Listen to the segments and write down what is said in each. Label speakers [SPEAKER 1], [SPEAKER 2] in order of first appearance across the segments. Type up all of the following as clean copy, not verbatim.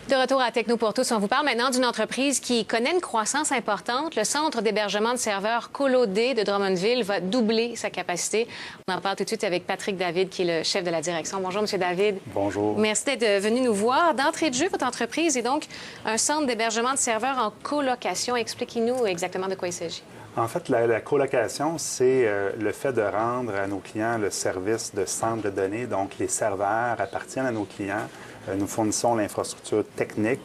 [SPEAKER 1] De retour à Techno pour tous, on vous parle maintenant d'une entreprise qui connaît une croissance importante. Le centre d'hébergement de serveurs Colo-D de Drummondville va doubler sa capacité. On en parle tout de suite avec Patrick David, qui est le chef de la direction. Bonjour, M. David.
[SPEAKER 2] Bonjour.
[SPEAKER 1] Merci d'être venu nous voir. D'entrée de jeu, votre entreprise est donc un centre d'hébergement de serveurs en colocation. Expliquez-nous exactement de quoi il s'agit.
[SPEAKER 2] En fait, la colocation, c'est le fait de rendre à nos clients le service de centre de données. Donc, les serveurs appartiennent à nos clients. Nous fournissons l'infrastructure technique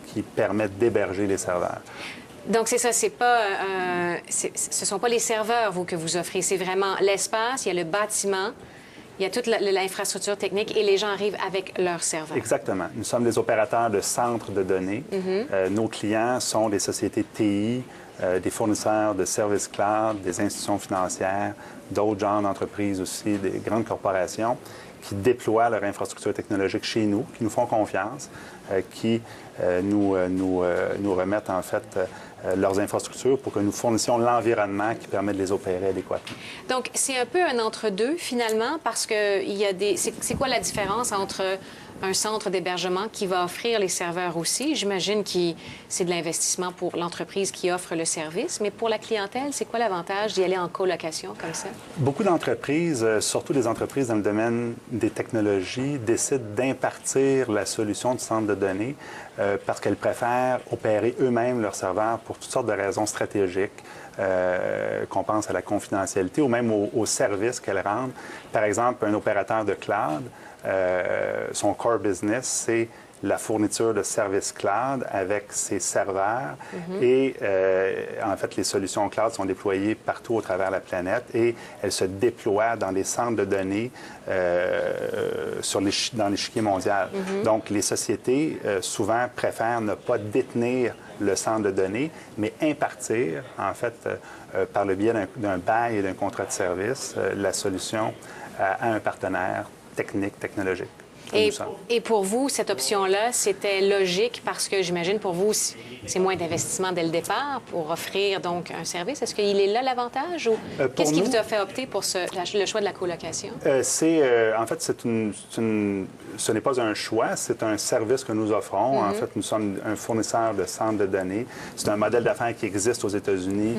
[SPEAKER 2] qui permet d'héberger les serveurs.
[SPEAKER 1] Donc, c'est ça, ce ne sont pas les serveurs que vous offrez, c'est vraiment l'espace, il y a le bâtiment, il y a toute l'infrastructure technique et les gens arrivent avec leurs serveurs.
[SPEAKER 2] Exactement. Nous sommes des opérateurs de centres de données. Nos clients sont des sociétés TI, des fournisseurs de services cloud, des institutions financières, d'autres genres d'entreprises aussi, des grandes corporations qui déploient leur infrastructure technologique chez nous, qui nous font confiance, qui nous remettent en fait leurs infrastructures pour que nous fournissions l'environnement qui permet de les opérer adéquatement. Donc,
[SPEAKER 1] c'est un peu un entre-deux, finalement, parce que il y a des... C'est quoi la différence entre un centre d'hébergement qui va offrir les serveurs aussi? J'imagine que c'est de l'investissement pour l'entreprise qui offre le service, mais pour la clientèle, c'est quoi l'avantage d'y aller en colocation comme ça?
[SPEAKER 2] Beaucoup d'entreprises, surtout des entreprises dans le domaine des technologies, décident d'impartir la solution du centre de données parce qu'elles préfèrent opérer eux-mêmes leurs serveurs pour toutes sortes de raisons stratégiques. Qu'on pense à la confidentialité ou même aux services qu'elles rendent. Par exemple, un opérateur de cloud, son core business, c'est la fourniture de services cloud avec ses serveurs. Et en fait, les solutions cloud sont déployées partout au travers la planète et elles se déploient dans des centres de données dans l'échiquier mondial. Donc, les sociétés, souvent, préfèrent ne pas détenir le centre de données, mais impartir, en fait, par le biais d'un bail et d'un contrat de service, la solution à un partenaire technologique.
[SPEAKER 1] Et pour vous, cette option-là, c'était logique parce que, j'imagine, pour vous, c'est moins d'investissement dès le départ pour offrir donc un service. Est-ce qu'il est là l'avantage ou qu'est-ce qui vous a fait opter pour le choix de la colocation?
[SPEAKER 2] En fait, ce n'est pas un choix, c'est un service que nous offrons. En fait, nous sommes un fournisseur de centres de données. C'est un modèle d'affaires qui existe aux États-Unis,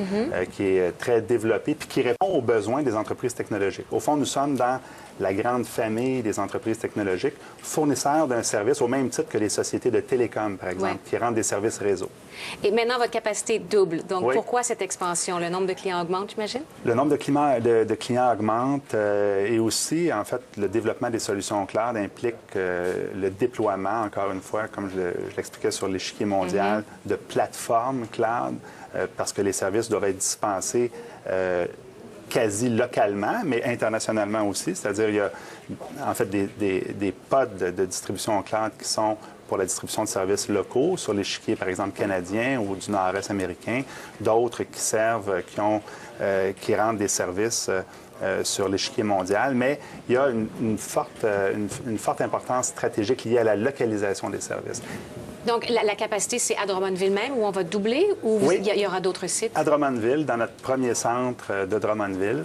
[SPEAKER 2] qui est très développé puis qui répond aux besoins des entreprises technologiques. Au fond, nous sommes dans la grande famille des entreprises technologiques, fournisseurs d'un service au même titre que les sociétés de télécom, par exemple, qui rendent des services réseau.
[SPEAKER 1] Et maintenant, votre capacité double. Donc, pourquoi cette expansion? Le nombre de clients augmente, j'imagine?
[SPEAKER 2] Le nombre de clients augmente et aussi, en fait, le développement des solutions cloud implique le déploiement, encore une fois, comme je l'expliquais sur l'échiquier mondial, de plateformes cloud, parce que les services doivent être dispensés quasi localement, mais internationalement aussi. C'est-à-dire, il y a en fait des pods de distribution cloud qui sont pour la distribution de services locaux sur l'échiquier, par exemple, canadien ou du nord-est américain, d'autres qui servent, qui rendent des services sur l'échiquier mondial, mais il y a une forte importance stratégique liée à la localisation des services.
[SPEAKER 1] Donc, la capacité, c'est à Drummondville même, où on va doubler, ou il y aura d'autres sites?
[SPEAKER 2] À Drummondville, dans notre premier centre de Drummondville.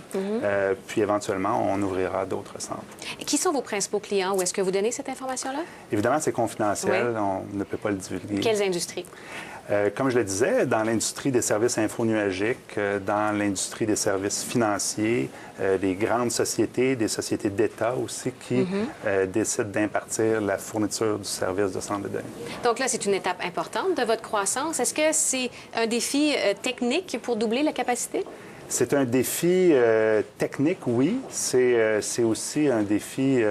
[SPEAKER 2] Puis, éventuellement, on ouvrira d'autres centres.
[SPEAKER 1] Et qui sont vos principaux clients? Où est-ce que vous donnez cette information-là?
[SPEAKER 2] Évidemment, c'est confidentiel. On ne peut pas le divulguer.
[SPEAKER 1] Quelles industries?
[SPEAKER 2] Comme je le disais, dans l'industrie des services infonuagiques, dans l'industrie des services financiers, des grandes sociétés, des sociétés d'État aussi qui décident d'impartir la fourniture du service de centre de données.
[SPEAKER 1] Donc là, c'est une étape importante de votre croissance. Est-ce que c'est un défi technique pour doubler la capacité?
[SPEAKER 2] C'est un défi technique, oui. C'est aussi un défi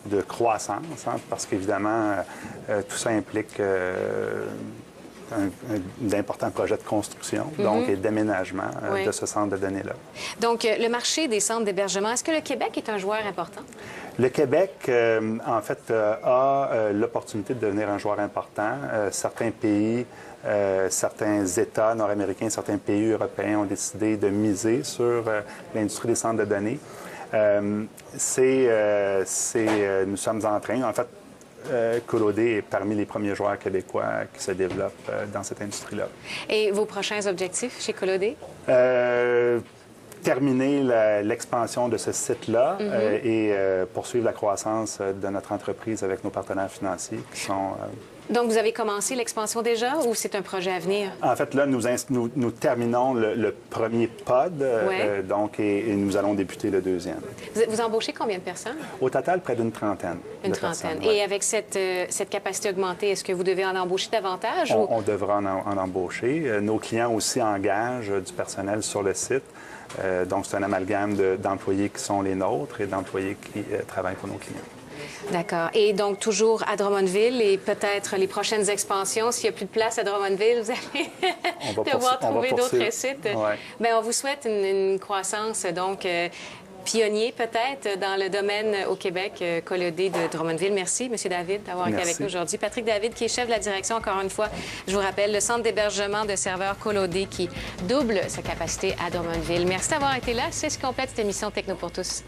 [SPEAKER 2] de croissance, parce qu'évidemment, tout ça implique d'importants projets de construction, donc, et d'aménagement de ce centre de données-là.
[SPEAKER 1] Donc, le marché des centres d'hébergement, est-ce que le Québec est un joueur important?
[SPEAKER 2] Le Québec, en fait, a l'opportunité de devenir un joueur important. Certains pays, certains États nord-américains, certains pays européens ont décidé de miser sur l'industrie des centres de données. Nous sommes en train, en fait, Colo-D est parmi les premiers joueurs québécois qui se développent dans cette industrie-là.
[SPEAKER 1] Et vos prochains objectifs chez Colo-D?
[SPEAKER 2] terminer l'expansion de ce site-là et poursuivre la croissance de notre entreprise avec nos partenaires financiers qui sont...
[SPEAKER 1] Donc, vous avez commencé l'expansion déjà ou c'est un projet à venir?
[SPEAKER 2] En fait, là, nous terminons le premier pod, donc, et nous allons débuter le deuxième.
[SPEAKER 1] Vous embauchez combien de personnes?
[SPEAKER 2] Au total, près d'une trentaine.
[SPEAKER 1] Une trentaine. Et avec cette capacité augmentée, est-ce que vous devez en embaucher davantage?
[SPEAKER 2] On devra en embaucher. Nos clients aussi engagent du personnel sur le site. Donc, c'est un amalgame d'employés qui sont les nôtres et d'employés qui travaillent pour nos clients.
[SPEAKER 1] D'accord. Et donc, toujours à Drummondville et peut-être les prochaines expansions, s'il n'y a plus de place à Drummondville, vous allez devoir trouver d'autres sites.
[SPEAKER 2] Ouais.
[SPEAKER 1] Bien, on vous souhaite une croissance, donc, pionnier peut-être dans le domaine au Québec, Collodé de Drummondville. Merci, M. David, d'avoir été avec nous aujourd'hui. Patrick David, qui est chef de la direction, encore une fois, je vous rappelle, le centre d'hébergement de serveurs Collodé qui double sa capacité à Drummondville. Merci d'avoir été là. C'est ce qui complète cette émission Techno pour tous.